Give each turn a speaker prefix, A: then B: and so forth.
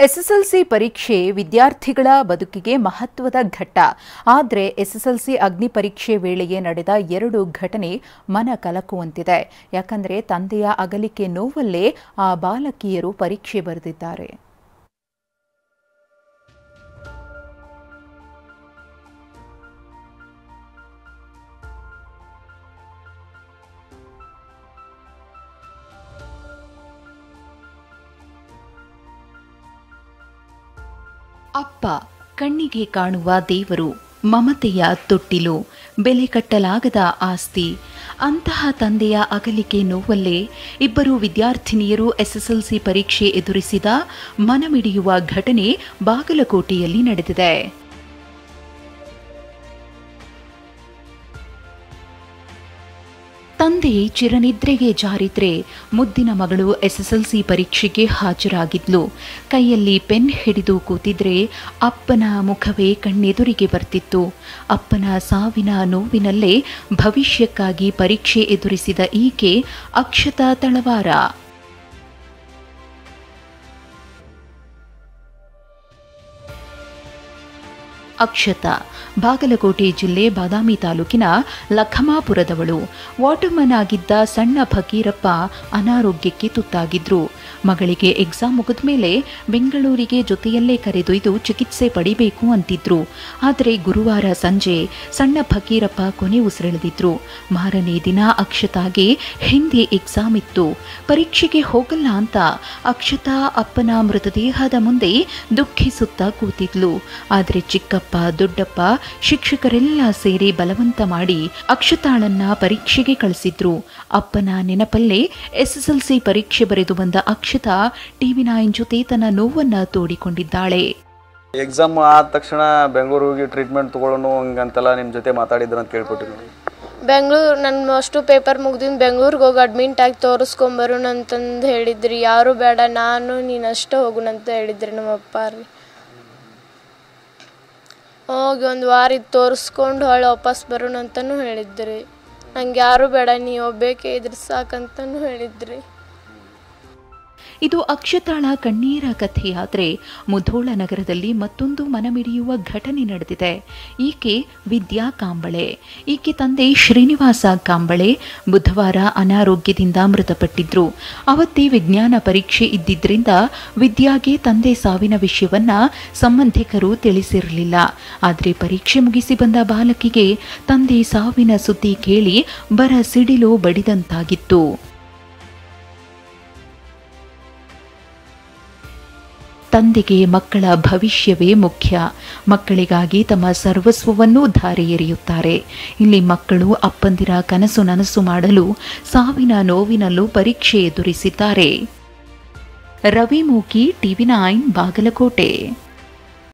A: SSLC ಪರೀಕ್ಷೆ ವಿದ್ಯಾರ್ಥಿಗಳ ಬದುಕಿಗೆ ಮಹತ್ವದ ಘಟ್ಟ. ಆದರೆ ಎಸ್ಎಸ್ಎಲ್ಸಿ ಅಗ್ನಿ ಪರೀಕ್ಷೆ ವೇಳೆಗೆ ನಡೆದ 2 ಘಟನೆ ಮನ ಕಲಕುವಂತಿದೆ. ಯಾಕಂದರೆ ತಂದೆಯ ಅಗಲಿಕೆ ನೋವಲ್ಲೇ ಆ ಬಾಲಕಿಯರು ಪರೀಕ್ಷೆ ಬರೆದಿದ್ದಾರೆ. ಅಪ್ಪ ಕಣ್ಣಿಗೆ ಕಾಣುವ ದೇವರು, ಮಮತೆಯ ತೊಟ್ಟಿಲು, ಬೆಲೆ ಕಟ್ಟಲಾಗದ ಆಸ್ತಿ. ಅಂತಹ ತಂದೆಯ ಅಗಲಿಕೆ ನೋವಲ್ಲೇ ಇಬ್ಬರು ವಿದ್ಯಾರ್ಥಿನಿಯರು ಎಸ್ಎಸ್ಎಲ್ಸಿ ಪರೀಕ್ಷೆ ಎದುರಿಸಿದ ಮನಮಿಡಿಯುವ ಘಟನೆ ಬಾಗಲಕೋಟೆಯಲ್ಲಿ ನಡೆದಿದೆ. ತಂದೆ ಚಿರನಿದ್ರೆಗೆ ಜಾರಿದ್ರೆ ಮುದ್ದಿನ ಮಗಳು ಎಸ್ಎಸ್ಎಲ್ಸಿ ಪರೀಕ್ಷೆಗೆ ಹಾಜರಾಗಿದ್ಲು. ಕೈಯಲ್ಲಿ ಪೆನ್ ಹಿಡಿದು ಕೂತಿದ್ರೆ ಅಪ್ಪನ ಮುಖವೇ ಕಣ್ಣೆದುರಿಗೆ ಬರ್ತಿತ್ತು. ಅಪ್ಪನ ಸಾವಿನ ನೋವಿನಲ್ಲೇ ಭವಿಷ್ಯಕ್ಕಾಗಿ ಪರೀಕ್ಷೆ ಎದುರಿಸಿದ ಈಕೆ ಅಕ್ಷತಾ ತಳವಾರ. ಅಕ್ಷತಾ ಬಾಗಲಕೋಟೆ ಜಿಲ್ಲೆ ಬಾದಾಮಿ ತಾಲೂಕಿನ ಲಖಮಾಪುರದವಳು. ವಾಟರ್ಮನ್ ಆಗಿದ್ದ ಸಣ್ಣ ಫಕೀರಪ್ಪ ಅನಾರೋಗ್ಯಕ್ಕೆ ತುತ್ತಾಗಿದ್ರು. ಮಗಳಿಗೆ ಎಕ್ಸಾಮ್ ಮುಗಿದ ಮೇಲೆ ಬೆಂಗಳೂರಿಗೆ ಜೊತೆಯಲ್ಲೇ ಕರೆದೊಯ್ದು ಚಿಕಿತ್ಸೆ ಪಡಿಬೇಕು ಅಂತಿದ್ರು. ಆದರೆ ಗುರುವಾರ ಸಂಜೆ ಸಣ್ಣ ಫಕೀರಪ್ಪ ಕೊನೆ ಉಸಿರೆಳೆದಿದ್ರು. ಮಾರನೇ ದಿನ ಅಕ್ಷತಾಗೆ ಹಿಂದಿ ಎಕ್ಸಾಮ್ ಇತ್ತು. ಪರೀಕ್ಷೆಗೆ ಹೋಗಲ್ಲ ಅಂತ ಅಕ್ಷತಾ ಅಪ್ಪನ ಮೃತದೇಹದ ಮುಂದೆ ದುಃಖಿಸುತ್ತಾ ಕೂತಿದ್ಲು. ಆದರೆ ಚಿಕ್ಕಪ್ಪ ದೊಡ್ಡಪ್ಪ ಶಿಕ್ಷಕರೆಲ್ಲ ಸೇರಿ ಬಲವಂತ ಮಾಡಿ ಅಕ್ಷತಾಳನ್ನ ಪರೀಕ್ಷೆಗೆ ಕಳಿಸಿದ್ರು. ಅಪ್ಪನ ನೆನಪಲ್ಲೇ ಎಸ್ಎಸ್ಎಲ್ಸಿ ಪರೀಕ್ಷೆ ಬರೆದು ಬಂದ ಅಕ್ಷತಾ TV9 ಜೊತೆ ತನ್ನ ನೋವನ್ನ ತೋಡಿಕೊಂಡಿದ್ದಾಳೆ.
B: ಎಕ್ಸಾಮ್ ಆದ ತಕ್ಷಣ ಬೆಂಗಳೂರು ಹೋಗಿ ಟ್ರೀಟ್ಮೆಂಟ್ ತಗೊಳ್ಳೋಣ ಹಂಗಂತೆಲ್ಲ ನಿಮ್ಮ ಜೊತೆ ಮಾತಾಡಿದ್ರು ಅಂತ ಕೇಳ್ಕೊಟ್ಟಿನಿ.
C: ಬೆಂಗಳೂರು ನನ್ನ ಅಷ್ಟು ಪೇಪರ್ ಮುಗ್ದಿನ ಬೆಂಗಳೂರಿಗೆ ಹೋಗಿ ಅಡ್ಮಿಟ್ ಆಗಿ ತೋರಿಸ್ಕೊಂಬರೋಣ ಅಂತಂದು ಹೇಳಿದ್ರಿ. ಯಾರು ಬೇಡ, ನಾನು ನೀನಷ್ಟೇ ಹೋಗುಣಂತ ಹೇಳಿದ್ರಿ ನಮ್ಮಪ್ಪ ರೀ. ಹೋಗಿ 1 ವಾರ ತೋರಿಸ್ಕೊಂಡು ಹೊಳೆ ವಾಪಸ್ ಬರೋಣ ಅಂತಲೂ ಹೇಳಿದ್ರಿ. ನಂಗೆ ಯಾರು ಬೇಡ, ನೀವು ಒಬ್ಬೇಕೆ ಇದ್ರೆ ಸಾಕಂತನೂ ಹೇಳಿದ್ರಿ.
A: ಇದು ಅಕ್ಷತಾಳ ಕಣ್ಣೀರ ಕಥೆಯಾದರೆ ಮುಧೋಳ ನಗರದಲ್ಲಿ ಮತ್ತೊಂದು ಮನಮಿಡಿಯುವ ಘಟನೆ ನಡೆದಿದೆ. ಈಕೆ ವಿದ್ಯಾ ಕಾಂಬಳೆ. ಈಕೆ ತಂದೆ ಶ್ರೀನಿವಾಸ ಕಾಂಬಳೆ ಬುಧವಾರ ಅನಾರೋಗ್ಯದಿಂದ ಮೃತಪಟ್ಟಿದ್ರು. ಅವತ್ತೇ ವಿಜ್ಞಾನ ಪರೀಕ್ಷೆ ಇದ್ದಿದ್ದರಿಂದ ವಿದ್ಯಾಗೆ ತಂದೆ ಸಾವಿನ ವಿಷಯವನ್ನ ಸಂಬಂಧಿಕರು ತಿಳಿಸಿರಲಿಲ್ಲ. ಆದರೆ ಪರೀಕ್ಷೆ ಮುಗಿಸಿ ಬಂದ ಬಾಲಕಿಗೆ ತಂದೆ ಸಾವಿನ ಸುದ್ದಿ ಕೇಳಿ ಬರ ಸಿಡಿಲು ಬಡಿದಂತಾಗಿತ್ತು. ತಂದೆಗೆ ಮಕ್ಕಳ ಭವಿಷ್ಯವೇ ಮುಖ್ಯ. ಮಕ್ಕಳಿಗಾಗಿ ತಮ್ಮ ಸರ್ವಸ್ವವನ್ನೂ ಧಾರೆ ಎರೆಯುತ್ತಾರೆ. ಇಲ್ಲಿ ಮಕ್ಕಳು ಅಪ್ಪಂದಿರ ಕನಸು ನನಸು ಮಾಡಲು ಸಾವಿನ ನೋವಿನಲ್ಲೂ ಪರೀಕ್ಷೆ ಎದುರಿಸಿದ್ದಾರೆ. ರವಿ ಮೂಕಿ, TV9 ಬಾಗಲಕೋಟೆ.